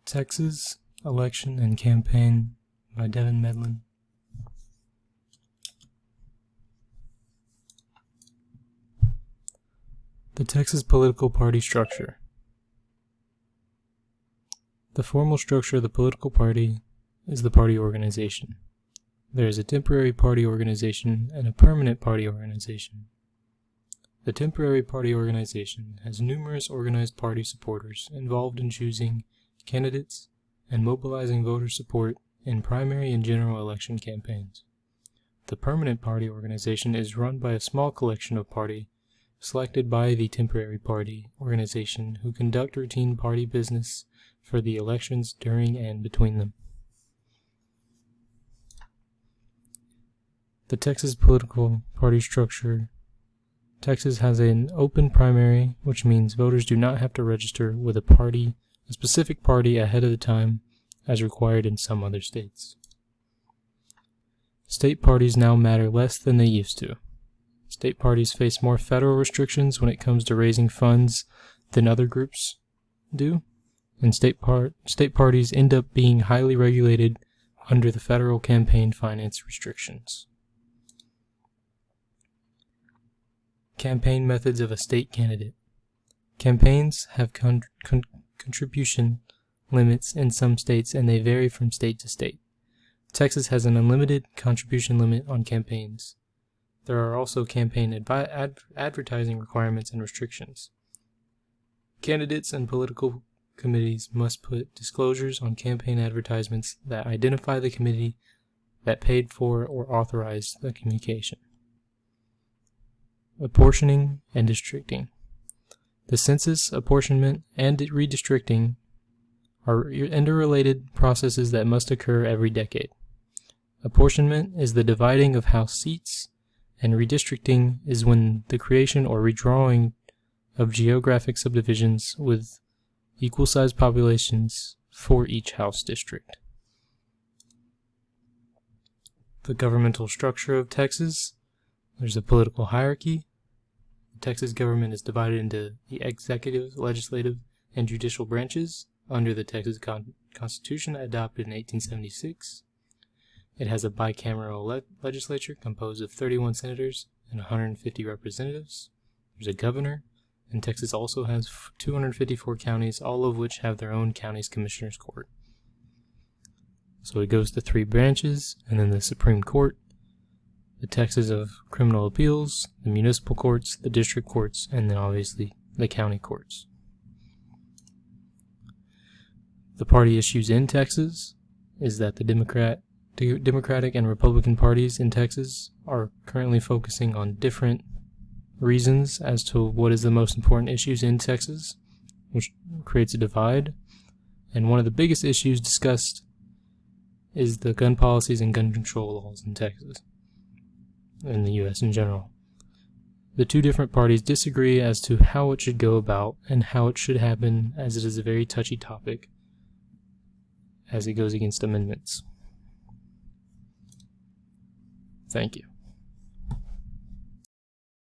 Texas Election and Campaign by Devin Medlin. The Texas political party structure. The formal structure of the political party is the party organization. There is a temporary party organization and a permanent party organization. The temporary party organization has numerous organized party supporters involved in choosing candidates and mobilizing voter support in primary and general election campaigns. The permanent party organization is run by a small collection of party selected by the temporary party organization who conduct routine party business for the elections during and between them. The Texas political party structure. Texas has an open primary, which means voters do not have to register with a specific party ahead of the time as required in some other states. State parties now matter less than they used to. State parties face more federal restrictions when it comes to raising funds than other groups do, and state parties end up being highly regulated under the federal campaign finance restrictions. Campaign methods of a state candidate. Campaigns have contribution limits in some states, and they vary from state to state. Texas has an unlimited contribution limit on campaigns. There are also campaign advertising requirements and restrictions. Candidates and political committees must put disclosures on campaign advertisements that identify the committee that paid for or authorized the communication. Apportioning and districting. The census, apportionment, and redistricting are interrelated processes that must occur every decade. Apportionment is the dividing of House seats, and redistricting is when the creation or redrawing of geographic subdivisions with equal-sized populations for each House district. The governmental structure of Texas. There's a political hierarchy. The Texas government is divided into the executive, legislative, and judicial branches under the Texas Constitution adopted in 1876. It has a bicameral legislature composed of 31 senators and 150 representatives. There's a governor, and Texas also has 254 counties, all of which have their own county's commissioner's court. So it goes to 3 branches, and then the Supreme Court, the Texas of Criminal Appeals, the municipal courts, the district courts, and then obviously the county courts. The party issues in Texas is that the Democratic and Republican parties in Texas are currently focusing on different reasons as to what is the most important issues in Texas, which creates a divide. And one of the biggest issues discussed is the gun policies and gun control laws in Texas, in the U.S. in general. The two different parties disagree as to how it should go about and how it should happen, as it is a very touchy topic as it goes against amendments. Thank you.